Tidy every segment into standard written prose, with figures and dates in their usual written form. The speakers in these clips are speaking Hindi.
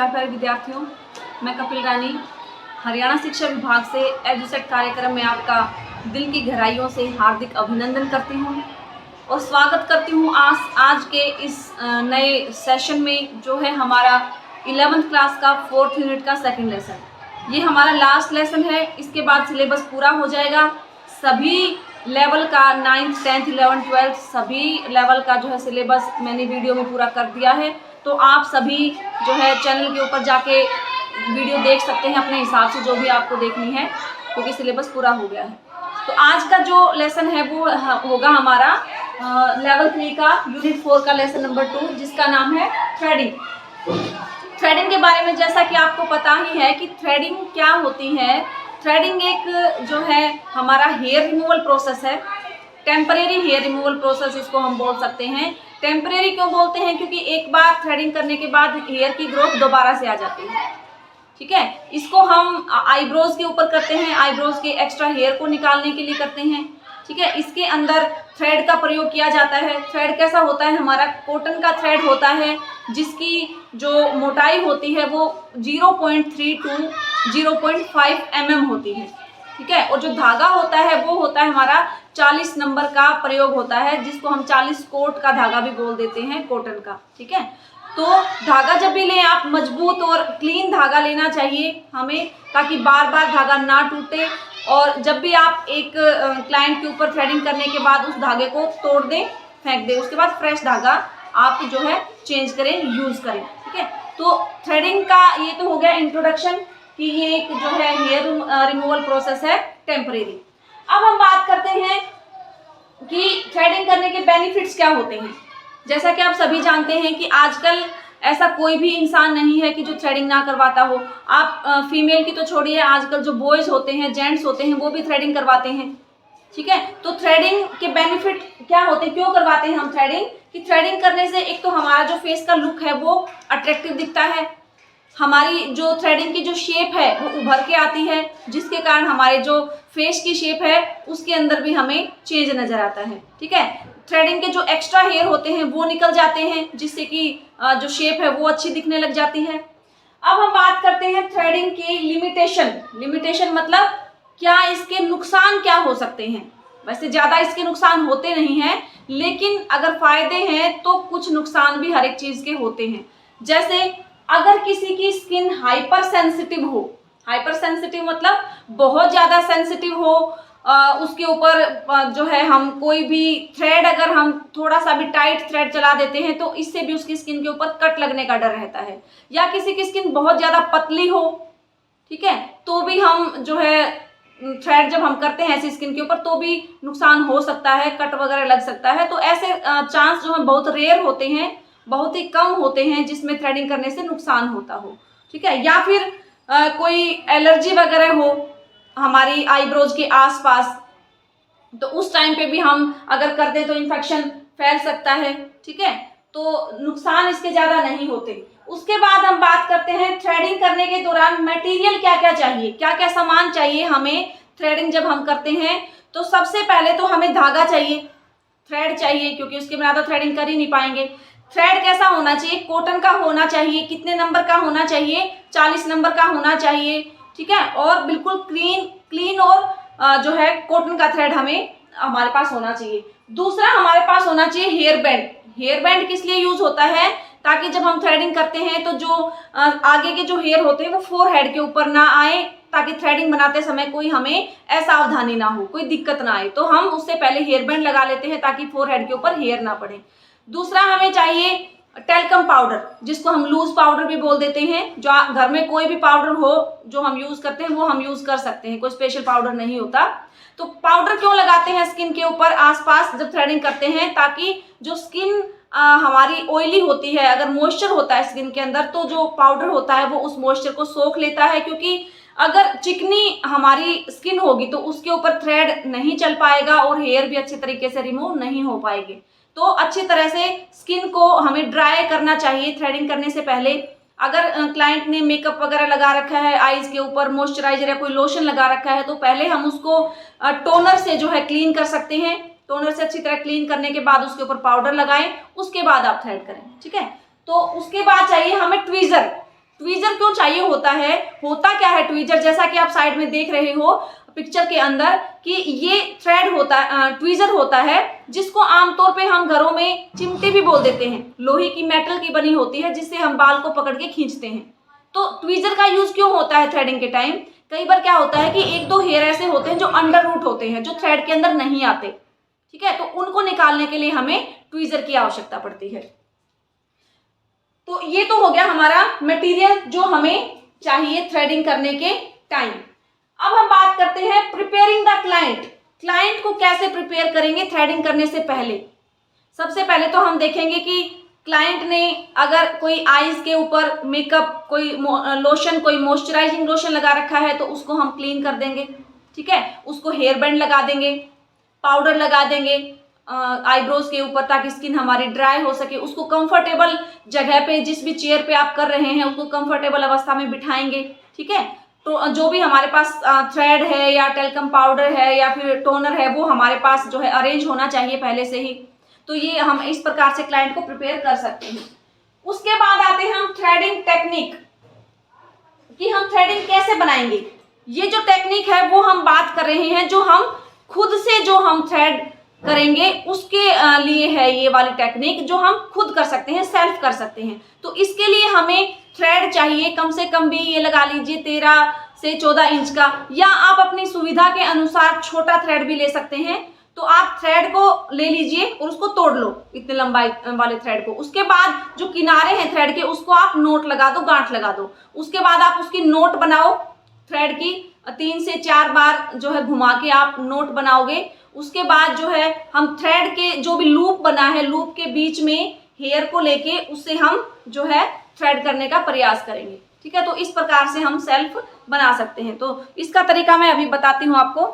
नमस्कार प्यारे विद्यार्थियों, मैं कपिल रानी हरियाणा शिक्षा विभाग से एजुसेट कार्यक्रम में आपका दिल की गहराइयों से हार्दिक अभिनंदन करती हूँ और स्वागत करती हूँ आज के इस नए सेशन में, जो है हमारा 11th क्लास का 4th यूनिट का सेकंड लेसन। ये हमारा लास्ट लेसन है, इसके बाद सिलेबस पूरा हो जाएगा। सभी लेवल का 9th 10th 11th 12th सभी लेवल का जो है सिलेबस मैंने वीडियो में पूरा कर दिया है, तो आप सभी जो है चैनल के ऊपर जाके वीडियो देख सकते हैं अपने हिसाब से, जो भी आपको देखनी है, क्योंकि सिलेबस पूरा हो गया है। तो आज का जो लेसन है वो होगा हमारा लेवल 3 का यूनिट 4 का लेसन नंबर 2, जिसका नाम है थ्रेडिंग। थ्रेडिंग के बारे में जैसा कि आपको पता ही है कि थ्रेडिंग क्या होती है। थ्रेडिंग एक जो है हमारा हेयर रिमूवल प्रोसेस है, टेम्परेरी हेयर रिमूवल प्रोसेस इसको हम बोल सकते हैं। टेम्परेरी क्यों बोलते हैं? क्योंकि एक बार थ्रेडिंग करने के बाद हेयर की ग्रोथ दोबारा से आ जाती है, ठीक है। इसको हम आईब्रोज के ऊपर करते हैं, आईब्रोज के एक्स्ट्रा हेयर को निकालने के लिए करते हैं, ठीक है। इसके अंदर थ्रेड का प्रयोग किया जाता है। थ्रेड कैसा होता है? हमारा कॉटन का थ्रेड होता है, जिसकी जो मोटाई होती है वो 0.3 to 0.5 mm होती है, ठीक है। और जो धागा होता है वो होता है हमारा 40 नंबर का प्रयोग होता है, जिसको हम 40 कोट का धागा भी बोल देते हैं, कॉटन का, ठीक है। तो धागा जब भी लें आप, मजबूत और क्लीन धागा लेना चाहिए हमें, ताकि बार बार धागा ना टूटे। और जब भी आप एक क्लाइंट के ऊपर थ्रेडिंग करने के बाद उस धागे को तोड़ दें, फेंक दें, उसके बाद फ्रेश धागा आप जो है चेंज करें, यूज़ करें, ठीक है। तो थ्रेडिंग का ये तो हो गया इंट्रोडक्शन कि ये एक जो है हेयर रिमूवल प्रोसेस है टेम्परेरी। अब हम बात करते हैं कि थ्रेडिंग करने के बेनिफिट्स क्या होते हैं। जैसा कि आप सभी जानते हैं कि आजकल ऐसा कोई भी इंसान नहीं है कि जो थ्रेडिंग ना करवाता हो। आप फीमेल की तो छोड़िए, आजकल जो बॉयज़ होते हैं, जेंट्स होते हैं, वो भी थ्रेडिंग करवाते हैं, ठीक है। तो थ्रेडिंग के बेनिफिट क्या होते हैं, क्यों करवाते हैं हम थ्रेडिंग? कि थ्रेडिंग करने से एक तो हमारा जो फेस का लुक है वो अट्रैक्टिव दिखता है, हमारी जो थ्रेडिंग की जो शेप है वो उभर के आती है, जिसके कारण हमारे जो फेस की शेप है उसके अंदर भी हमें चेंज नज़र आता है, ठीक है। थ्रेडिंग के जो एक्स्ट्रा हेयर होते हैं वो निकल जाते हैं, जिससे कि जो शेप है वो अच्छी दिखने लग जाती है। अब हम बात करते हैं थ्रेडिंग के लिमिटेशन मतलब क्या इसके नुकसान क्या हो सकते हैं। वैसे ज़्यादा इसके नुकसान होते नहीं हैं, लेकिन अगर फ़ायदे हैं तो कुछ नुकसान भी हर एक चीज़ के होते हैं। जैसे अगर किसी की स्किन हाइपर सेंसिटिव हो, हाइपर सेंसिटिव मतलब बहुत ज़्यादा सेंसिटिव हो, उसके ऊपर जो है हम कोई भी थ्रेड अगर हम थोड़ा सा भी टाइट थ्रेड चला देते हैं तो इससे भी उसकी स्किन के ऊपर कट लगने का डर रहता है। या किसी की स्किन बहुत ज़्यादा पतली हो, ठीक है, तो भी हम जो है थ्रेड जब हम करते हैं ऐसी स्किन के ऊपर तो भी नुकसान हो सकता है, कट वगैरह लग सकता है। तो ऐसे चांस जो है बहुत रेयर होते हैं, बहुत ही कम होते हैं जिसमें थ्रेडिंग करने से नुकसान होता हो, ठीक है। या फिर कोई एलर्जी वगैरह हो हमारी आईब्रोज के आसपास, तो उस टाइम पे भी हम अगर कर दें तो इन्फेक्शन फैल सकता है, ठीक है। तो नुकसान इसके ज़्यादा नहीं होते। उसके बाद हम बात करते हैं थ्रेडिंग करने के दौरान मटेरियल क्या क्या चाहिए, क्या क्या सामान चाहिए हमें थ्रेडिंग जब हम करते हैं। तो सबसे पहले तो हमें धागा चाहिए, थ्रेड चाहिए, क्योंकि उसके बिना तो थ्रेडिंग कर ही नहीं पाएंगे। थ्रेड कैसा होना चाहिए? कॉटन का होना चाहिए। कितने नंबर का होना चाहिए? 40 नंबर का होना चाहिए, ठीक है। और बिल्कुल क्लीन और जो है कॉटन का थ्रेड हमारे पास होना चाहिए। दूसरा हमारे पास होना चाहिए हेयर बैंड। हेयर बैंड किस लिए यूज होता है? ताकि जब हम थ्रेडिंग करते हैं तो जो आगे के जो हेयर होते हैं वो फोरहेड के ऊपर ना आए, ताकि थ्रेडिंग बनाते समय कोई हमें असावधानी ना हो, कोई दिक्कत ना आए। तो हम उससे पहले हेयर बैंड लगा लेते हैं ताकि फोरहेड के ऊपर हेयर ना पड़े। दूसरा हमें चाहिए टेल्कम पाउडर, जिसको हम लूज पाउडर भी बोल देते हैं। जो घर में कोई भी पाउडर हो जो हम यूज़ करते हैं वो हम यूज़ कर सकते हैं, कोई स्पेशल पाउडर नहीं होता। तो पाउडर क्यों लगाते हैं स्किन के ऊपर आसपास जब थ्रेडिंग करते हैं? ताकि जो स्किन हमारी ऑयली होती है, अगर मॉइस्चर होता है स्किन के अंदर, तो जो पाउडर होता है वो उस मॉइस्चर को सोख लेता है। क्योंकि अगर चिकनी हमारी स्किन होगी तो उसके ऊपर थ्रेड नहीं चल पाएगा और हेयर भी अच्छे तरीके से रिमूव नहीं हो पाएंगे। तो अच्छी तरह से स्किन को हमें ड्राई करना चाहिए थ्रेडिंग करने से पहले। अगर क्लाइंट ने मेकअप वगैरह लगा रखा है, आईज के ऊपर मॉइस्चराइजर या कोई लोशन लगा रखा है, तो पहले हम उसको टोनर से जो है क्लीन कर सकते हैं। टोनर से अच्छी तरह क्लीन करने के बाद उसके ऊपर पाउडर लगाएं, उसके बाद आप थ्रेड करें, ठीक है। तो उसके बाद चाहिए हमें ट्वीजर। ट्वीजर क्यों चाहिए होता है, होता क्या है ट्वीजर, जैसा कि आप साइड में देख रहे हो पिक्चर के अंदर कि ये थ्रेड होता ट्वीजर होता है, जिसको आमतौर पे हम घरों में चिमटे भी बोल देते हैं। लोहे की मेटल की बनी होती है जिससे हम बाल को पकड़ के खींचते हैं। तो ट्वीजर का यूज क्यों होता है थ्रेडिंग के टाइम, कई बार क्या होता है कि एक दो हेयर ऐसे होते हैं जो अंडर रूट होते हैं, जो थ्रेड के अंदर नहीं आते, ठीक है, तो उनको निकालने के लिए हमें ट्वीजर की आवश्यकता पड़ती है। तो ये तो हो गया हमारा मटेरियल जो हमें चाहिए थ्रेडिंग करने के टाइम। अब हम बात करते हैं प्रिपेयरिंग द क्लाइंट। क्लाइंट को कैसे प्रिपेयर करेंगे थ्रेडिंग करने से पहले। सबसे पहले तो हम देखेंगे कि क्लाइंट ने अगर कोई आईज के ऊपर मेकअप, कोई लोशन, कोई मॉइस्चराइजिंग लोशन लगा रखा है तो उसको हम क्लीन कर देंगे, ठीक है, उसको हेयर बैंड लगा देंगे, पाउडर लगा देंगे आईब्रोज के ऊपर ताकि स्किन हमारी ड्राई हो सके। उसको कंफर्टेबल जगह पे, जिस भी चेयर पे आप कर रहे हैं उसको कंफर्टेबल अवस्था में बिठाएंगे, ठीक है। तो जो भी हमारे पास थ्रेड है या टेल्कम पाउडर है या फिर टोनर है वो हमारे पास जो है अरेंज होना चाहिए पहले से ही। तो ये हम इस प्रकार से क्लाइंट को प्रिपेयर कर सकते हैं। उसके बाद आते हैं हम थ्रेडिंग टेक्निक, कि हम थ्रेडिंग कैसे बनाएंगे। ये जो टेक्निक है वो हम बात कर रहे हैं जो हम खुद से जो हम थ्रेड करेंगे उसके लिए है ये वाली टेक्निक, जो हम खुद कर सकते हैं, सेल्फ कर सकते हैं। तो इसके लिए हमें थ्रेड चाहिए कम से कम भी ये लगा लीजिए 13 से 14 इंच का, या आप अपनी सुविधा के अनुसार छोटा थ्रेड भी ले सकते हैं। तो आप थ्रेड को ले लीजिए और उसको तोड़ लो इतने लंबाई वाले थ्रेड को। उसके बाद जो किनारे हैं थ्रेड के उसको आप नोट लगा दो, गांठ लगा दो। उसके बाद आप उसकी नोट बनाओ थ्रेड की, 3 से 4 बार जो है घुमा के आप नोट बनाओगे। उसके बाद जो है हम थ्रेड के जो भी लूप बना है, लूप के बीच में हेयर को लेके उससे हम जो है थ्रेड करने का प्रयास करेंगे, ठीक है। तो इस प्रकार से हम सेल्फ बना सकते हैं। तो इसका तरीका मैं अभी बताती हूँ आपको।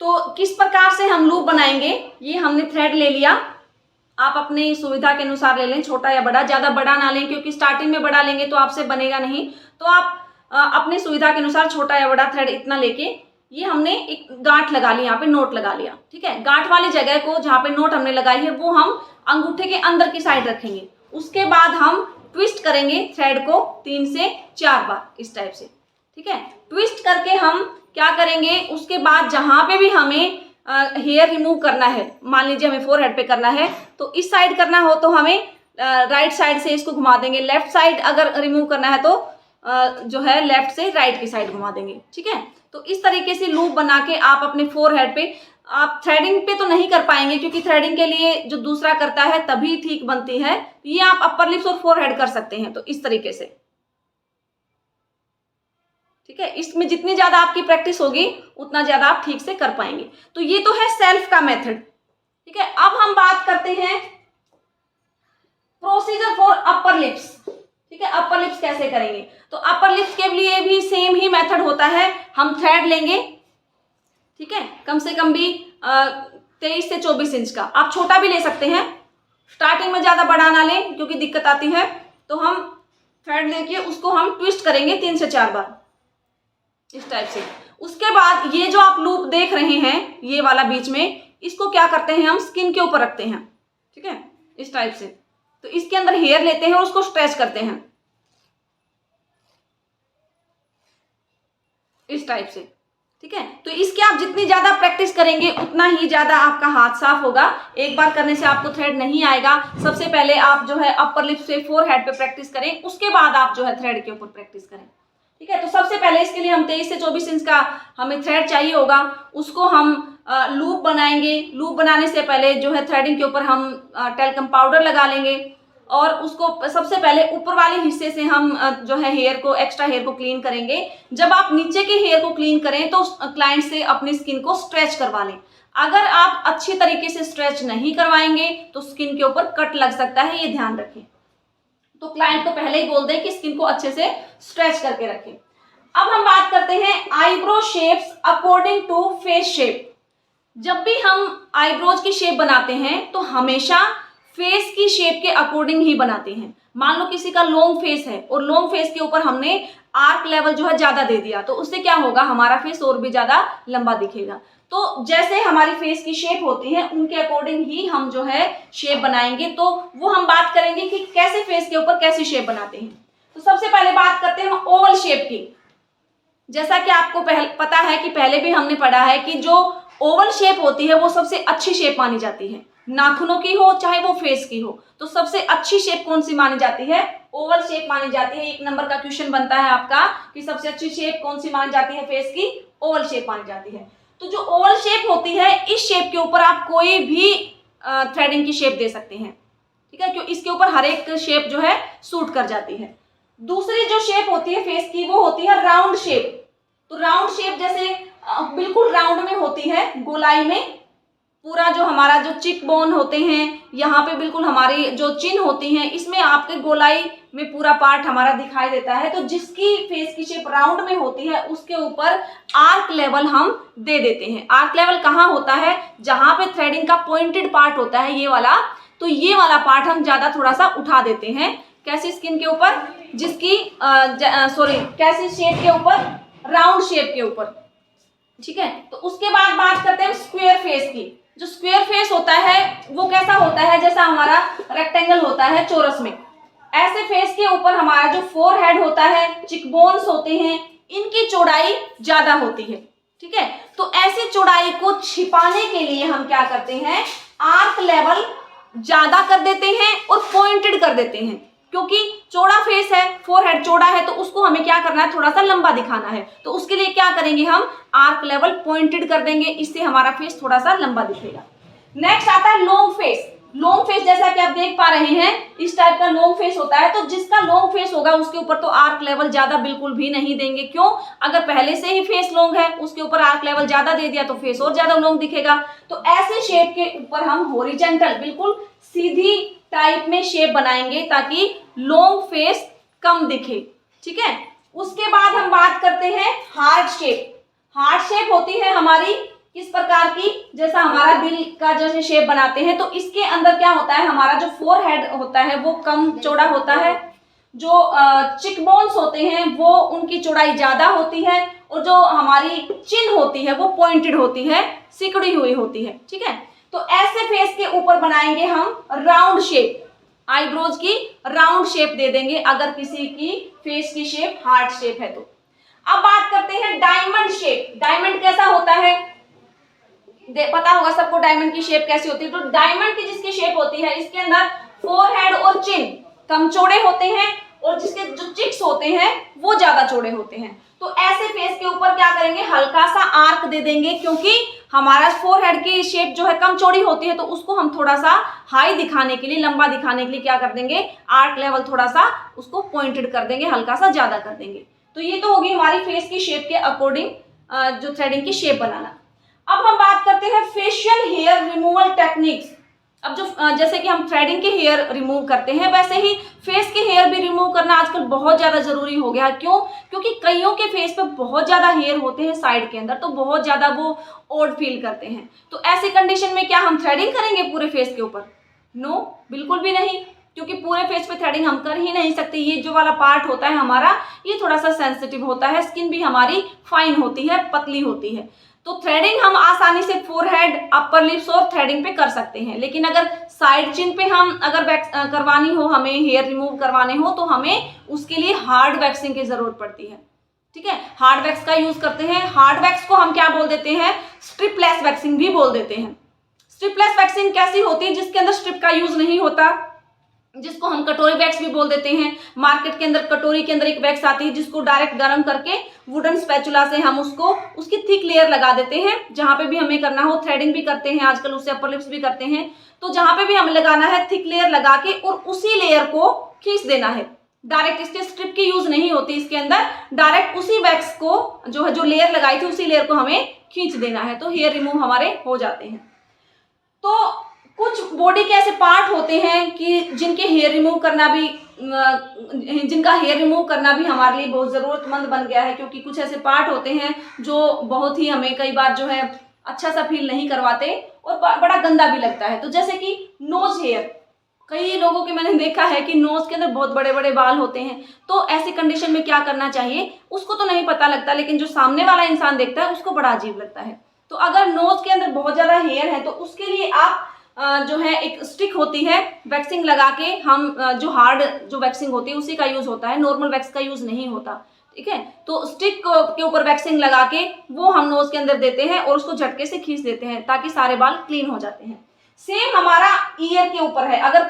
तो किस प्रकार से हम लूप बनाएंगे, ये हमने थ्रेड ले लिया, आप अपनी सुविधा के अनुसार ले लें, छोटा या बड़ा, ज़्यादा बड़ा ना लें क्योंकि स्टार्टिंग में बड़ा लेंगे तो आपसे बनेगा नहीं। तो आप अपनी सुविधा के अनुसार छोटा या बड़ा थ्रेड इतना लेके ये हमने एक गांठ लगा ली, यहाँ पे नोट लगा लिया, ठीक है। गांठ वाली जगह को जहाँ पे नोट हमने लगाई है वो हम अंगूठे के अंदर की साइड रखेंगे। उसके बाद हम ट्विस्ट करेंगे थ्रेड को 3 से 4 बार इस टाइप से, ठीक है। ट्विस्ट करके हम क्या करेंगे, उसके बाद जहाँ पे भी हमें हेयर रिमूव करना है, मान लीजिए हमें फोरहेड पे करना है तो इस साइड करना हो तो हमें राइट साइड से इसको घुमा देंगे, लेफ्ट साइड अगर रिमूव करना है तो जो है लेफ्ट से राइट की साइड घुमा देंगे, ठीक है। तो इस तरीके से लूप बना के आप अपने फोरहेड पे, आप थ्रेडिंग पे तो नहीं कर पाएंगे क्योंकि थ्रेडिंग के लिए जो दूसरा करता है तभी ठीक बनती है, ये आप अपर लिप्स और फोरहेड कर सकते हैं। तो इस तरीके से, ठीक है, इसमें जितनी ज्यादा आपकी प्रैक्टिस होगी उतना ज्यादा आप ठीक से कर पाएंगे। तो ये तो है सेल्फ का मेथड, ठीक है। अब हम बात करते हैं प्रोसीजर फॉर अपर लिप्स, ठीक है। अपर लिप्स कैसे करेंगे, तो अपर लिप्स के लिए भी सेम ही मेथड होता है। हम थ्रेड लेंगे, ठीक है, कम से कम भी 23 से 24 इंच का, आप छोटा भी ले सकते हैं। स्टार्टिंग में ज्यादा बड़ा ना लें क्योंकि दिक्कत आती है। तो हम थ्रेड लेके उसको हम ट्विस्ट करेंगे 3 से 4 बार इस टाइप से। उसके बाद ये जो आप लूप देख रहे हैं ये वाला बीच में, इसको क्या करते हैं हम स्किन के ऊपर रखते हैं, ठीक है, इस टाइप से। तो इसके अंदर हेयर लेते हैं और उसको स्ट्रेच करते हैं इस टाइप से, ठीक है। तो इसके आप जितनी ज्यादा प्रैक्टिस करेंगे उतना ही ज्यादा आपका हाथ साफ होगा। एक बार करने से आपको थ्रेड नहीं आएगा। सबसे पहले आप जो है अपर लिप से फोरहेड पे प्रैक्टिस करें, उसके बाद आप जो है थ्रेड के ऊपर प्रैक्टिस करें, ठीक है। तो सबसे पहले इसके लिए हम 23 से 24 इंच का हमें थ्रेड चाहिए होगा। उसको हम लूप बनाएंगे। लूप बनाने से पहले जो है थ्रेडिंग के ऊपर हम टेल्कम पाउडर लगा लेंगे और उसको सबसे पहले ऊपर वाले हिस्से से हम जो है हेयर को, एक्स्ट्रा हेयर को क्लीन करेंगे। जब आप नीचे के हेयर को क्लीन करें तो क्लाइंट से अपनी स्किन को स्ट्रेच करवा लें। अगर आप अच्छी तरीके से स्ट्रेच नहीं करवाएंगे तो स्किन के ऊपर कट लग सकता है, ये ध्यान रखें। तो क्लाइंट को पहले ही बोल दें कि स्किन को अच्छे से स्ट्रेच करके रखें। अब हम बात करते हैं eyebrow shapes according to face shape. जब भी हम आईब्रोज की शेप बनाते हैं तो हमेशा फेस की शेप के अकॉर्डिंग ही बनाते हैं। मान लो किसी का लॉन्ग फेस है और लॉन्ग फेस के ऊपर हमने आर्क लेवल जो है ज्यादा दे दिया तो उससे क्या होगा, हमारा फेस और भी ज्यादा लंबा दिखेगा। तो जैसे हमारी फेस की शेप होती है उनके अकॉर्डिंग ही हम जो है शेप बनाएंगे। तो वो हम बात करेंगे कि कैसे फेस के ऊपर कैसी शेप बनाते हैं। तो सबसे पहले बात करते हैं हम ओवल शेप की। जैसा कि आपको पता है कि पहले भी हमने पढ़ा है कि जो ओवल शेप होती है वो सबसे अच्छी शेप मानी जाती है, नाखूनों की हो चाहे वो फेस की हो। तो सबसे अच्छी शेप कौन सी मानी जाती है? ओवल शेप मानी जाती है। 1 नंबर का क्वेश्चन बनता है आपका कि सबसे अच्छी शेप कौन सी मानी जाती है फेस की? ओवल शेप मानी जाती है। तो जो ओवल शेप होती है, इस शेप के ऊपर आप कोई भी थ्रेडिंग की शेप दे सकते हैं, ठीक है, क्योंकि इसके ऊपर हर एक शेप जो है सूट कर जाती है। दूसरी जो शेप होती है फेस की, वो होती है राउंड शेप। तो राउंड शेप जैसे बिल्कुल राउंड में होती है, गोलाई में पूरा जो हमारा जो चिक बोन होते हैं, यहाँ पे बिल्कुल हमारी जो चिन होती हैं, इसमें आपके गोलाई में पूरा पार्ट हमारा दिखाई देता है। तो जिसकी फेस की शेप राउंड में होती है उसके ऊपर आर्क लेवल हम दे देते हैं। आर्क लेवल कहाँ होता है? जहाँ पे थ्रेडिंग का पॉइंटेड पार्ट होता है, ये वाला। तो ये वाला पार्ट हम ज्यादा थोड़ा सा उठा देते हैं। कैसी स्किन के ऊपर? जिसकी कैसी शेप के ऊपर? राउंड शेप के ऊपर, ठीक है। तो उसके बाद बात करते हैं स्क्वायर फेस की। जो स्क्वायर फेस होता है वो कैसा होता है? जैसा हमारा रेक्टेंगल होता है चौरस में, ऐसे फेस के ऊपर हमारा जो फोरहेड होता है, चिकबोन्स होते हैं, इनकी चौड़ाई ज्यादा होती है, ठीक है। तो ऐसी चौड़ाई को छिपाने के लिए हम क्या करते हैं? आर्क लेवल ज्यादा कर देते हैं और पॉइंटेड कर देते हैं। क्योंकि चौड़ा फेस है, फोरहेड चौड़ा है, तो उसको हमें क्या करना है? थोड़ा सा लंबा दिखाना है। तो उसके लिए क्या करेंगे? हम आर्क लेवल पॉइंटेड कर देंगे, इससे हमारा फेस थोड़ा सा लंबा दिखेगा। नेक्स्ट आता है लॉन्ग फेस। लॉन्ग फेस जैसा कि आप देख पा रहे हैं, इस टाइप का लॉन्ग फेस होता है। तो जिसका लॉन्ग फेस होगा उसके ऊपर तो आर्क लेवल ज्यादा बिल्कुल भी नहीं देंगे। क्यों? अगर पहले से ही फेस लॉन्ग है, उसके ऊपर आर्क लेवल ज्यादा दे दिया तो फेस और ज्यादा लॉन्ग दिखेगा। तो ऐसे शेप के ऊपर हम हॉरिजॉन्टल, बिल्कुल सीधी टाइप में शेप बनाएंगे ताकि लॉन्ग फेस कम दिखे, ठीक है। उसके बाद हम बात करते हैं हार्ट शेप। हार्ट शेप होती है हमारी किस प्रकार की? जैसा हमारा दिल का जैसे शेप बनाते हैं, तो इसके अंदर क्या होता है? हमारा जो फोरहेड होता है वो कम चौड़ा होता है, जो चिकबोन्स होते हैं वो उनकी चौड़ाई ज्यादा होती है, और जो हमारी चिन होती है वो पॉइंटेड होती है, सिकुड़ी हुई होती है, ठीक है। तो ऐसे फेस के ऊपर बनाएंगे हम राउंड शेप, आईब्रोज की राउंड शेप दे देंगे अगर किसी की फेस की शेप हार्ट शेप है तो। अब बात करते हैं डायमंड शेप। डायमंड कैसा होता है? पता होगा सबको डायमंड की शेप कैसी होती है। तो डायमंड की जिसकी शेप होती है, इसके अंदर फोरहेड और चिन कम चौड़े होते हैं और जिसके जो चिक्स होते हैं वो ज्यादा चौड़े होते हैं। तो ऐसे फेस के ऊपर क्या करेंगे? हल्का सा आर्क दे देंगे, क्योंकि हमारा फोरहेड की शेप जो है कम चौड़ी होती है, तो उसको हम थोड़ा सा हाई दिखाने के लिए, लंबा दिखाने के लिए क्या कर देंगे? आर्क लेवल थोड़ा सा उसको पॉइंटेड कर देंगे, हल्का सा ज्यादा कर देंगे। तो ये तो होगी हमारी फेस की शेप के अकॉर्डिंग जो थ्रेडिंग की शेप बनाना। अब हम बात करते हैं फेशियल हेयर रिमूवल टेक्निक्स। अब जो जैसे कि हम थ्रेडिंग के हेयर रिमूव करते हैं, वैसे ही फेस के हेयर भी रिमूव करना आजकल बहुत ज्यादा जरूरी हो गया है। क्यों? क्योंकि कईयों के फेस पे बहुत ज्यादा हेयर होते हैं साइड के अंदर, तो बहुत ज्यादा वो ऑड फील करते हैं। तो ऐसी कंडीशन में क्या हम थ्रेडिंग करेंगे पूरे फेस के ऊपर? नो, बिल्कुल भी नहीं, क्योंकि पूरे फेस पे थ्रेडिंग हम कर ही नहीं सकते। ये जो वाला पार्ट होता है हमारा, ये थोड़ा सा सेंसिटिव होता है, स्किन भी हमारी फाइन होती है, पतली होती है। तो थ्रेडिंग हम आसानी से फोरहेड, अपर लिप्स और थ्रेडिंग पे कर सकते हैं, लेकिन अगर साइड चिन पे हम अगर वैक्स करवानी हो, हमें हेयर रिमूव करवाने हो, तो हमें उसके लिए हार्ड वैक्सिंग की जरूरत पड़ती है, ठीक है। हार्ड वैक्स का यूज करते हैं। हार्ड वैक्स को हम क्या बोल देते हैं? स्ट्रिपलेस वैक्सिंग भी बोल देते हैं। स्ट्रिपलेस वैक्सिंग कैसी होती है? जिसके अंदर स्ट्रिप का यूज नहीं होता, जिसको हम कटोरी वैक्स भी बोल देते हैं। मार्केट के अंदर कटोरी के अंदर एक वैक्स आती है, जिसको डायरेक्ट गर्म करके वुडन स्पैचुला से हम उसको उसकी थिक लेयर लगा देते हैं। जहां पे भी हमें करना हो, थ्रेडिंग भी करते हैं आजकल, उससे अपर लिप्स भी करते हैं, तो जहां पे भी हमें लगाना है थिक लेयर लगा के और उसी लेयर को खींच देना है। डायरेक्ट इसके स्ट्रिप की यूज नहीं होती इसके अंदर, डायरेक्ट उसी वैक्स को जो है, जो लेयर लगाई थी उसी लेयर को हमें खींच देना है, तो हेयर रिमूव हमारे हो जाते हैं। तो कुछ बॉडी के ऐसे पार्ट होते हैं कि जिनका हेयर रिमूव करना भी हमारे लिए बहुत ज़रूरतमंद बन गया है, क्योंकि कुछ ऐसे पार्ट होते हैं जो बहुत ही हमें कई बार जो है अच्छा सा फील नहीं करवाते और बड़ा गंदा भी लगता है। तो जैसे कि नोज हेयर, कई लोगों के मैंने देखा है कि नोज के अंदर बहुत बड़े बड़े बाल होते हैं। तो ऐसी कंडीशन में क्या करना चाहिए? उसको तो नहीं पता लगता, लेकिन जो सामने वाला इंसान देखता है उसको बड़ा अजीब लगता है। तो अगर नोज के अंदर बहुत ज़्यादा हेयर है तो उसके लिए आप जो है एक स्टिक होती है, वैक्सिंग लगा के हम जो हार्ड जो वैक्सिंग होती है उसी का यूज होता है, नॉर्मल वैक्स का यूज नहीं होता। ठीक है, तो स्टिक के ऊपर वैक्सिंग लगा के वो हम नोज के अंदर देते हैं और उसको झटके से खींच देते हैं ताकि सारे बाल क्लीन हो जाते हैं। सेम हमारा ईयर के ऊपर है। अगर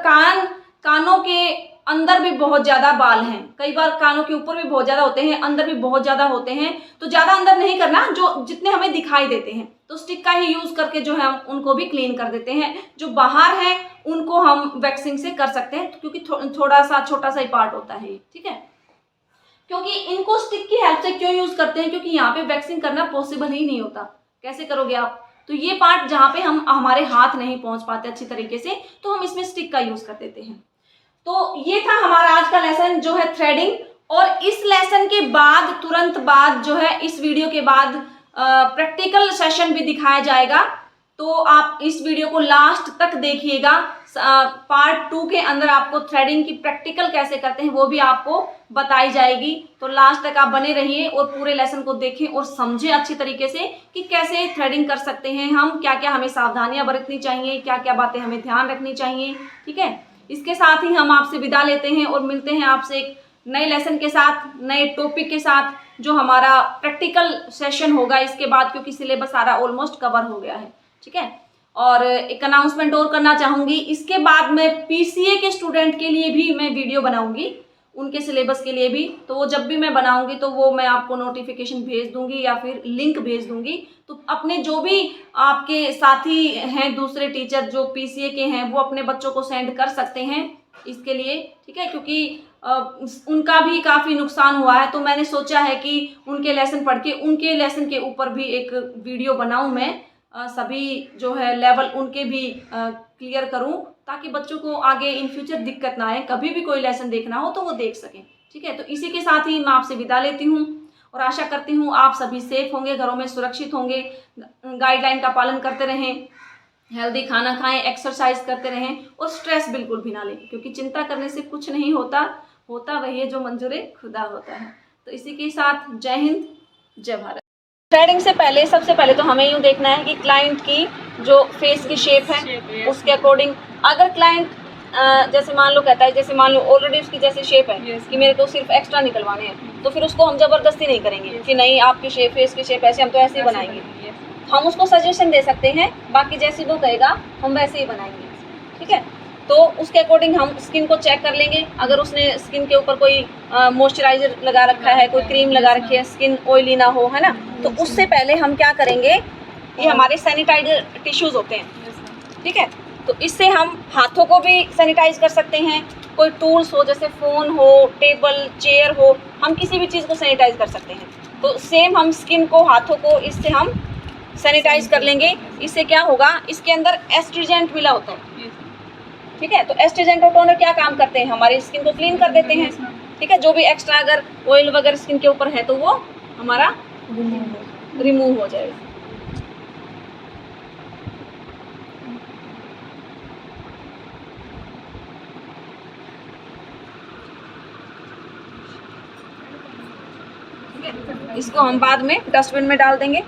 कानों के अंदर भी बहुत ज्यादा बाल हैं, कई बार कानों के ऊपर भी बहुत ज्यादा होते हैं, अंदर भी बहुत ज्यादा होते हैं, तो ज्यादा अंदर नहीं करना, जो जितने हमें दिखाई देते हैं तो स्टिक का ही यूज करके जो है हम उनको भी क्लीन कर देते हैं। जो बाहर है उनको हम वैक्सिंग से कर सकते हैं क्योंकि थोड़ा सा छोटा सा ही पार्ट होता है। ठीक है, क्योंकि इनको स्टिक की हेल्प से क्यों यूज करते हैं, क्योंकि यहाँ पे वैक्सिंग करना पॉसिबल ही नहीं होता। कैसे करोगे आप, तो ये पार्ट जहाँ पे हमारे हाथ नहीं पहुंच पाते अच्छी तरीके से, तो हम इसमें स्टिक का यूज कर देते हैं। तो ये था हमारा आज का लेसन जो है थ्रेडिंग। और इस लेसन के बाद तुरंत बाद जो है इस वीडियो के बाद प्रैक्टिकल सेशन भी दिखाया जाएगा, तो आप इस वीडियो को लास्ट तक देखिएगा। पार्ट 2 के अंदर आपको थ्रेडिंग की प्रैक्टिकल कैसे करते हैं वो भी आपको बताई जाएगी। तो लास्ट तक आप बने रहिए और पूरे लेसन को देखें और समझें अच्छी तरीके से कि कैसे थ्रेडिंग कर सकते हैं हम, क्या क्या हमें सावधानियां बरतनी चाहिए, क्या क्या बातें हमें ध्यान रखनी चाहिए। ठीक है, इसके साथ ही हम आपसे विदा लेते हैं और मिलते हैं आपसे एक नए लेसन के साथ, नए टॉपिक के साथ, जो हमारा प्रैक्टिकल सेशन होगा इसके बाद, क्योंकि सिलेबस सारा ऑलमोस्ट कवर हो गया है। ठीक है, और एक अनाउंसमेंट और करना चाहूँगी, इसके बाद मैं पीसीए के स्टूडेंट के लिए भी मैं वीडियो बनाऊँगी, उनके सिलेबस के लिए भी। तो वो जब भी मैं बनाऊँगी तो वो मैं आपको नोटिफिकेशन भेज दूँगी या फिर लिंक भेज दूँगी। तो अपने जो भी आपके साथी हैं, दूसरे टीचर जो पीसीए के हैं, वो अपने बच्चों को सेंड कर सकते हैं इसके लिए। ठीक है, क्योंकि उनका भी काफ़ी नुकसान हुआ है, तो मैंने सोचा है कि उनके लेसन पढ़ के उनके लेसन के ऊपर भी एक वीडियो बनाऊँ मैं, सभी जो है लेवल उनके भी क्लियर करूं, ताकि बच्चों को आगे इन फ्यूचर दिक्कत ना आए, कभी भी कोई लेसन देखना हो तो वो देख सकें। ठीक है, तो इसी के साथ ही मैं आपसे विदा लेती हूं और आशा करती हूं आप सभी सेफ होंगे, घरों में सुरक्षित होंगे, गाइडलाइन का पालन करते रहें, हेल्दी खाना खाएं, एक्सरसाइज करते रहें और स्ट्रेस बिल्कुल भी ना लें, क्योंकि चिंता करने से कुछ नहीं होता, होता वही है जो मंजूर खुदा होता है। तो इसी के साथ जय हिंद, जय भारत। थ्रेडिंग से पहले सबसे पहले तो हमें यूँ देखना है कि क्लाइंट की जो फेस की शेप है उसके अकॉर्डिंग, अगर क्लाइंट जैसे मान लो कहता है, जैसे मान लो ऑलरेडी उसकी जैसे शेप है कि मेरे को सिर्फ एक्स्ट्रा निकलवाने हैं, तो फिर उसको हम ज़बरदस्ती नहीं करेंगे कि नहीं आपकी शेप, फेस की शेप ऐसे, हम तो ऐसे ही बनाएंगे। हम उसको सजेशन दे सकते हैं, बाकी जैसे वो कहेगा हम वैसे ही बनाएंगे। ठीक है, तो उसके अकॉर्डिंग हम स्किन को चेक कर लेंगे। अगर उसने स्किन के ऊपर कोई मॉइस्चराइजर लगा रखा है, कोई क्रीम लगा रखी है, स्किन ऑयली ना हो, है ना, तो उससे पहले हम क्या करेंगे, ये हमारे सैनिटाइजर टिश्यूज़ होते हैं। ठीक है, तो इससे हम हाथों को भी सैनिटाइज कर सकते हैं। कोई टूल्स हो, जैसे फ़ोन हो, टेबल, चेयर हो, हम किसी भी चीज़ को सैनिटाइज कर सकते हैं। तो सेम हम स्किन को, हाथों को इससे हम सैनिटाइज कर लेंगे। इससे क्या होगा, इसके अंदर एस्ट्रीजेंट मिला होता है। ठीक है, तो एस्ट्रीजेंट और टोनर क्या काम करते हैं, हमारी स्किन को क्लीन कर देते हैं। ठीक है, जो भी एक्स्ट्रा अगर ऑयल वगैरह स्किन के ऊपर है तो वो हमारा रिमूव हो जाएगा। इसको हम बाद में डस्टबिन में डाल देंगे।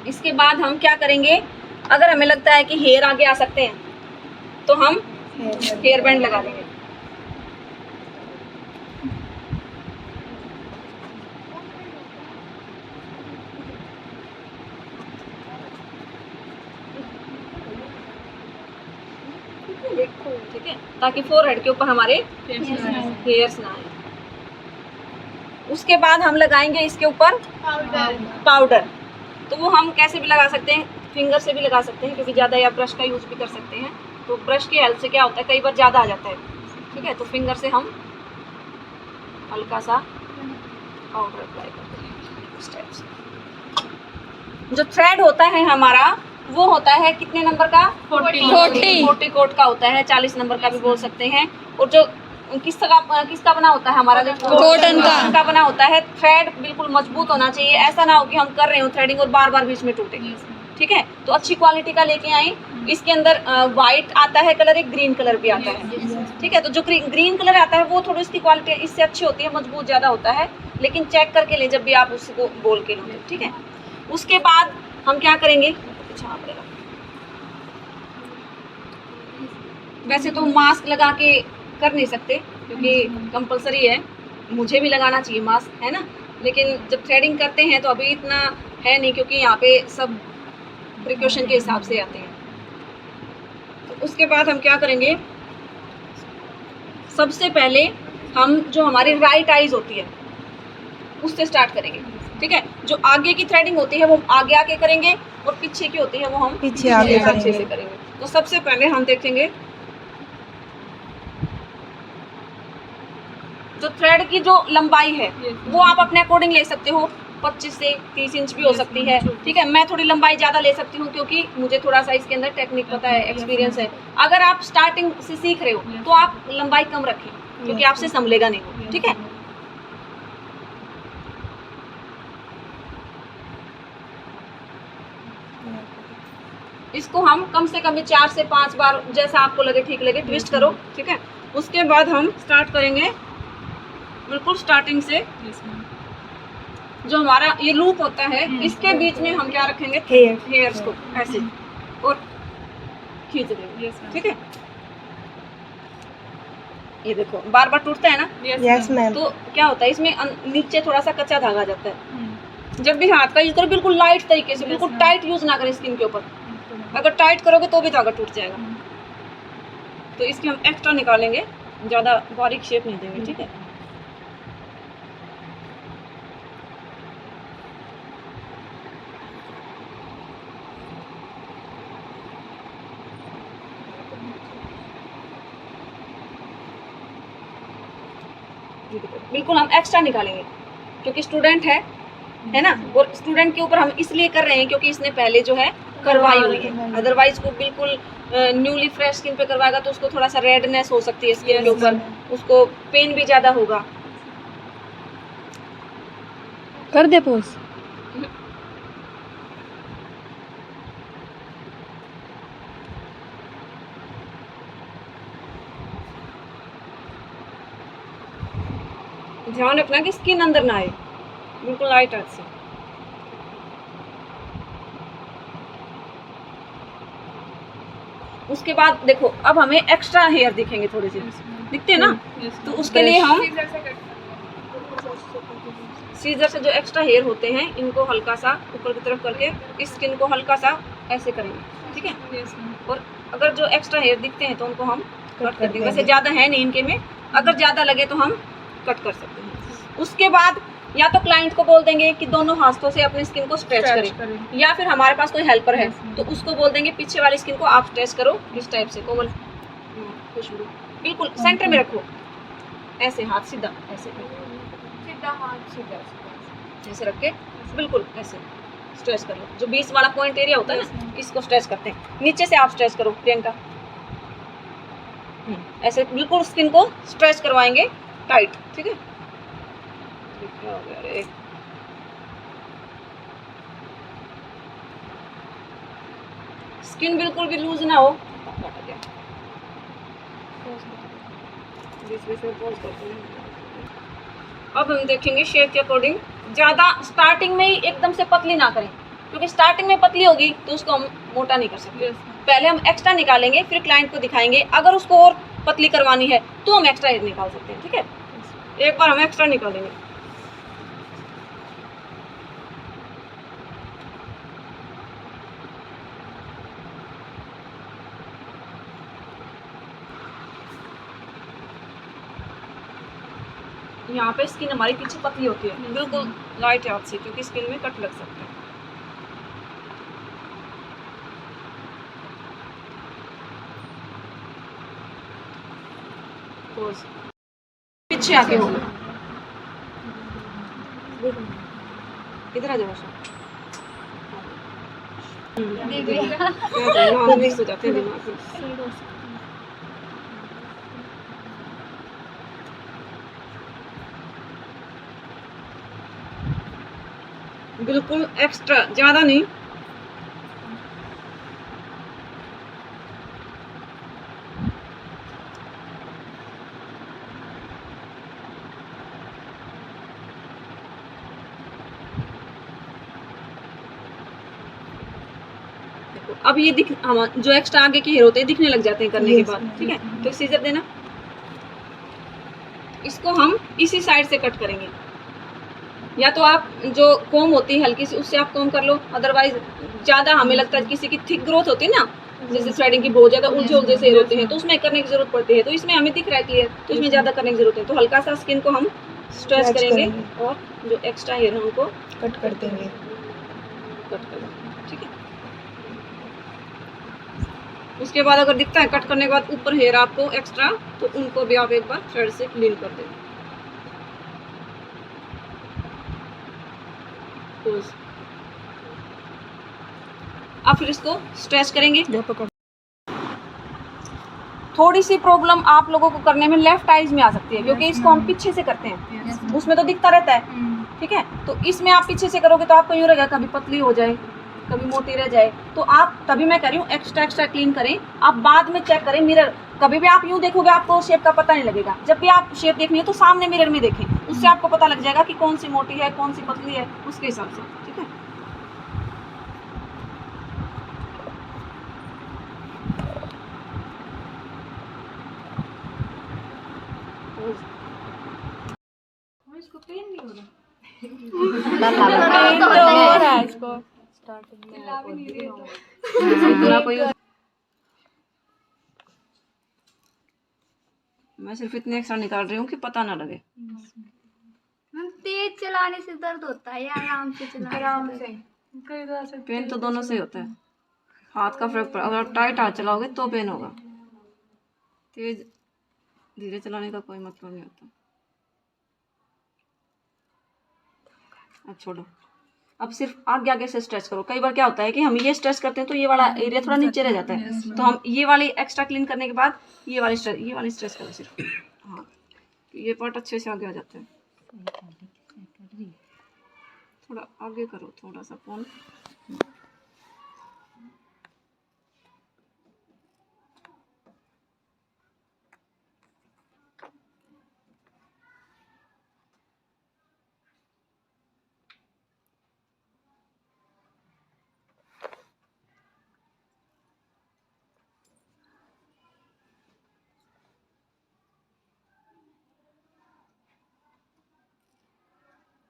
इसके बाद हम क्या करेंगे, अगर हमें लगता है कि हेयर आगे आ सकते हैं तो हम हेयर बैंड लगा देंगे। ठीक है, ताकि फोरहेड के ऊपर हमारे हेयर्स ना आए। उसके बाद हम लगाएंगे इसके ऊपर पाउडर। तो वो हम कैसे भी लगा सकते हैं, फिंगर से भी लगा सकते हैं, क्योंकि ज़्यादा या ब्रश का यूज़ भी कर सकते हैं। तो ब्रश की हेल्प से क्या होता है, कई बार ज़्यादा आ जाता है। ठीक है, तो फिंगर से हम हल्का सा पाउडर अप्लाई करते हैं इस टाइप से। जो थ्रेड होता है हमारा वो होता है कितने नंबर का, 40 कोट का होता है, 40 नंबर का भी बोल सकते हैं। और जो किसका बना होता है हमारा, कॉटन का बना होता है। थ्रेड बिल्कुल मजबूत होना चाहिए, ऐसा ना हो कि हम कर रहे हो थ्रेडिंग और बार बार बीच में टूटे। ठीक है, तो अच्छी क्वालिटी का लेके आए। इसके अंदर वाइट आता है कलर, एक ग्रीन कलर भी आता है। ठीक है, तो जो ग्रीन कलर आता है वो थोड़ी इसकी क्वालिटी इससे अच्छी होती है, मजबूत ज़्यादा होता है, लेकिन चेक करके लें जब भी आप उसको बोल के लो। ठीक है, उसके बाद हम क्या करेंगे, वैसे तो मास्क लगा के कर नहीं सकते क्योंकि कंपलसरी है, मुझे भी लगाना चाहिए मास्क, है ना, लेकिन जब थ्रेडिंग करते हैं तो अभी इतना है नहीं क्योंकि यहाँ पे सब प्रिकॉशन के हिसाब से आते हैं। तो उसके बाद हम क्या करेंगे, सबसे पहले हम जो हमारी राइट आईज होती है उससे स्टार्ट करेंगे, ठीक है। जो आगे की थ्रेडिंग होती है वो आगे आके करेंगे और पीछे की होती है वो हम पीछे आगे अच्छे से करेंगे। तो सबसे पहले हम देखेंगे जो थ्रेड की जो लंबाई है वो आप अपने अकॉर्डिंग ले सकते हो, 25 से 30 इंच भी हो सकती है, ठीक है। मैं थोड़ी लंबाई ज़्यादा ले सकती हूँ क्योंकि मुझे थोड़ा सा इसके अंदर टेक्निक पता है, एक्सपीरियंस है। अगर आप स्टार्टिंग से सीख रहे हो तो आप लंबाई कम रखें क्योंकि आपसे संभलेगा नहीं, ठीक है। इसको हम कम से कम 4 से 5 बार जैसा आपको लगे ठीक लगे ट्विस्ट करो, ठीक है। उसके बाद हम स्टार्ट करेंगे बिल्कुल स्टार्टिंग से। जो हमारा ये लूप होता है इसके बीच में हम क्या रखेंगे, हेयर्स को ऐसे और खींच देंगे, ठीक है। ये देखो बार बार टूटता है ना, यस मैम। तो क्या होता है इसमें नीचे थोड़ा सा कच्चा धागा आ जाता है। जब भी हाथ का यूज करो बिल्कुल लाइट तरीके से, बिल्कुल टाइट यूज ना करें स्किन के ऊपर, अगर टाइट करोगे तो भी धागा टूट जाएगा। तो इसकी हम एक्स्ट्रा निकालेंगे, ज़्यादा बारीक शेप नहीं देंगे, ठीक है। बिल्कुल हम एक्स्ट्रा निकालेंगे क्योंकि स्टूडेंट है ना, और स्टूडेंट के ऊपर हम इसलिए कर रहे हैं क्योंकि इसने पहले जो है करवाई हुई है। अदरवाइज को बिल्कुल न्यूली फ्रेश स्किन पे करवाएगा तो उसको थोड़ा सा रेडनेस हो सकती है स्किन के ऊपर, उसको पेन भी ज़्यादा होगा। कर दे पोज। ध्यान रखना कि स्किन अंदर ना आए, बिल्कुल लाइट हाथ से। उसके बाद देखो अब हमें एक्स्ट्रा हेयर दिखेंगे, थोड़े से दिखते हैं ना, तो उसके लिए हम सीजर से जो एक्स्ट्रा हेयर होते हैं इनको हल्का सा ऊपर की तरफ करके इस स्किन को हल्का सा ऐसे करेंगे, ठीक है। और अगर जो एक्स्ट्रा हेयर दिखते हैं तो उनको हम कट कर देंगे। वैसे ज़्यादा है नहीं इनके में, अगर ज़्यादा लगे तो हम कट कर सकते हैं। उसके बाद या तो क्लाइंट को बोल देंगे कि दोनों हाथों से अपनी स्किन को स्ट्रेच करें, या फिर हमारे पास कोई हेल्पर है तो उसको बोल देंगे पीछे वाली स्किन को आप स्ट्रेच करो इस टाइप से। कोमल खुशबू बिल्कुल सेंटर में रखो, ऐसे हाथ सीधा, ऐसे सीधा हाथ सीधा ऐसे रख के बिल्कुल ऐसे स्ट्रेच कर लो। जो 20 वाला पॉइंट एरिया होता है ना, इसको स्ट्रेच करते हैं। नीचे से आप स्ट्रेच करो प्रियंका, ऐसे बिल्कुल स्किन को स्ट्रेच करवाएंगे टाइट, ठीक है। अरे स्किन बिल्कुल भी लूज ना हो। अब हम देखेंगे शेप के अकॉर्डिंग, ज़्यादा स्टार्टिंग में ही एकदम से पतली ना करें क्योंकि स्टार्टिंग में पतली होगी तो उसको हम मोटा नहीं कर सकते। पहले हम एक्स्ट्रा निकालेंगे फिर क्लाइंट को दिखाएंगे, अगर उसको और पतली करवानी है तो हम एक्स्ट्रा निकाल सकते हैं, ठीक है। एक बार हम एक्स्ट्रा निकालेंगे। यहाँ पे स्किन हमारी पीछे पतली होती है, बिल्कुल लाइट हाथ से क्योंकि स्किन में कट लग सकता है। पीछे आके हो, इधर आ जाओ। मिक्स हो जाते हैं दिमाग। बिल्कुल एक्स्ट्रा, ज़्यादा नहीं। तो अब ये हम जो एक्स्ट्रा आगे के हेयर होते हैं दिखने लग जाते हैं करने के बाद, ठीक है। तो सीजर देना, इसको हम इसी साइड से कट करेंगे, या तो आप जो कोम होती है हल्की सी उससे आप कोम कर लो, अदरवाइज ज़्यादा हमें लगता है किसी की थिक ग्रोथ होती है ना, जैसे थ्रेडिंग की बहुत ज़्यादा उलझे से होते हैं तो उसमें करने की जरूरत पड़ती है। तो इसमें हमें दिख रहा है क्लियर, तो इसमें ज़्यादा करने की जरूरत है। तो हल्का सा स्किन को हम स्ट्रेच करेंगे और जो एक्स्ट्रा हेयर है उनको कट कर देंगे, कट कर देंगे, ठीक है। उसके बाद अगर दिखता है कट करने के बाद ऊपर हेयर आपको एक्स्ट्रा, तो उनको भी आप एक बार थ्रेड से क्लीन कर देंगे। अब फिर इसको स्ट्रेच करेंगे। थोड़ी सी प्रॉब्लम आप लोगों को करने में लेफ्ट आइज में आ सकती है, क्योंकि इसको हम पीछे से करते हैं, उसमें तो दिखता रहता है, ठीक है। तो इसमें आप पीछे से करोगे तो आपको यूँ रहेगा कभी पतली हो जाए कभी मोटी रह जाए। तो आप तभी मैं कह रही हूँ एक्स्ट्रा क्लीन करें, आप बाद में चेक करें मिरर। कभी भी आप यूँ देखोगे आपको शेप का पता नहीं लगेगा। जब भी आप शेप देखनी है तो सामने मिरर में देखें, उससे आपको पता लग जाएगा कि कौन सी मोटी है कौन सी पतली है, उसके हिसाब से, ठीक है। इसको पेन नहीं हो रहा इसको मैं सिर्फ इतने एक्स्ट्रा निकाल रही हूँ कि पता ना लगे। तेज चलाने से दर्द होता है या आराम से चलाने आराम से? से पेन तो दोनों से होता है, हाथ का फर्क पड़ा। अगर आप टाइट हाथ चलाओगे तो पेन होगा, तेज धीरे चलाने का कोई मतलब नहीं होता। अब छोड़ो, अब सिर्फ आगे से स्ट्रेच करो। कई बार क्या होता है कि हम ये स्ट्रेच करते हैं तो ये वाला एरिया थोड़ा नीचे रह जाता है, तो हम ये वाली एक्स्ट्रा क्लीन करने के बाद ये वाली स्ट्रेच करो सिर्फ, हाँ, ये पार्ट अच्छे से आगे आ जाता है। थोड़ा आगे करो, थोड़ा सा फोन,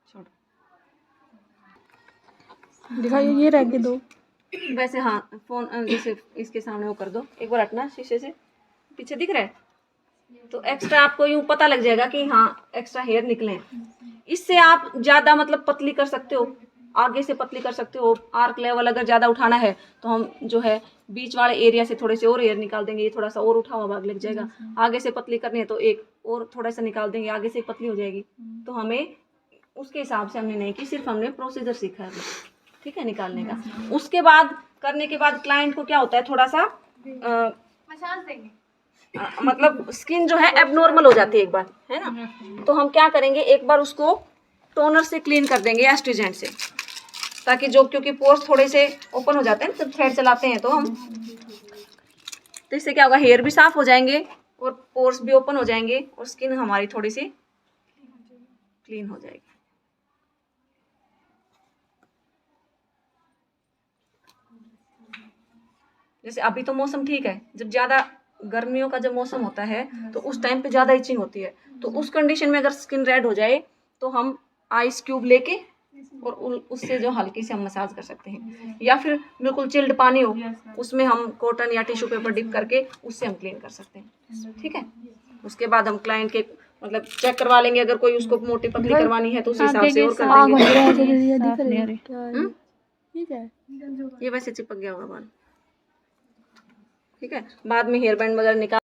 छोड़ो। दिखाइए, ये रह गए दो। वैसे हाँ, फोन जैसे इसके सामने वो कर दो, एक बार हटना शीशे से, पीछे दिख रहा है तो एक्स्ट्रा आपको यूँ पता लग जाएगा कि हाँ एक्स्ट्रा हेयर निकले हैं। इससे आप ज़्यादा मतलब पतली कर सकते हो, आगे से पतली कर सकते हो। आर्क लेवल अगर ज़्यादा उठाना है तो हम जो है बीच वाले एरिया से थोड़े से और हेयर निकाल देंगे, ये थोड़ा सा और उठा हुआ भाग लग जाएगा। आगे से पतली करनी है तो एक और थोड़ा सा निकाल देंगे, आगे से पतली हो जाएगी। तो हमें उसके हिसाब से हमने नहीं की, सिर्फ हमने प्रोसीजर सीखा है, ठीक है, निकालने का। उसके बाद करने के बाद क्लाइंट को क्या होता है, थोड़ा सा मसाज देंगे, मतलब स्किन जो है एबनॉर्मल हो जाती है एक बार, है ना। तो हम क्या करेंगे, एक बार उसको टोनर से क्लीन कर देंगे, एस्ट्रीजेंट से, ताकि जो, क्योंकि पोर्स थोड़े से ओपन हो जाते हैं जब थ्रेड चलाते हैं तो हम, तो इससे क्या होगा, हेयर भी साफ हो जाएंगे और पोर्स भी ओपन हो जाएंगे और स्किन हमारी थोड़ी सी क्लीन हो जाएगी। जैसे अभी तो मौसम ठीक है, जब ज़्यादा गर्मियों का जब मौसम होता है तो उस टाइम पे ज़्यादा इचिंग होती है। तो उस कंडीशन में अगर स्किन रेड हो जाए तो हम आइस क्यूब लेके और उससे जो हल्की से हम मसाज कर सकते हैं, या फिर बिल्कुल चिल्ड पानी हो उसमें हम कॉटन या टिश्यू पेपर डिप करके उससे हम क्लीन कर सकते हैं, ठीक है। उसके बाद हम क्लाइंट के मतलब चेक करवा लेंगे, अगर कोई उसको मोटी पतली करवानी है तो उस हिसाब से और कर देंगे। ठीक है, ये वैसे चिपक गया होगा बाल, ठीक है। बाद में हेयर बैंड वगैरह निकाल